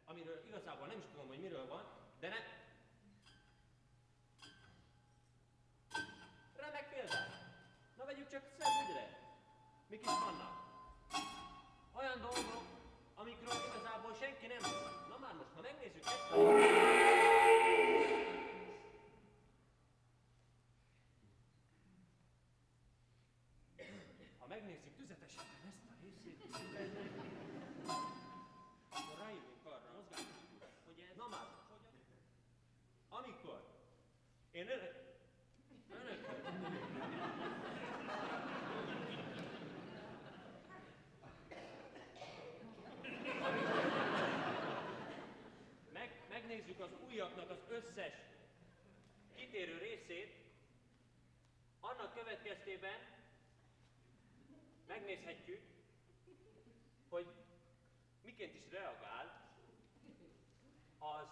amiről igazából nem is tudom, hogy miről van, de nem... Remek példát! Na vegyük csak szemügyre! Mik is vannak? Olyan dolgok, amikről igazából senki nem tud. Na már most, ha megnézzük ezt a... Ha megnézzük tüzetesen ezt a részét, akkor rájövünk arra, mozgálunk, hogy ez... Na már, amikor én megnézzük az ujjaknak az összes kitérő részét, annak következtében megnézhetjük, hogy miként is reagál az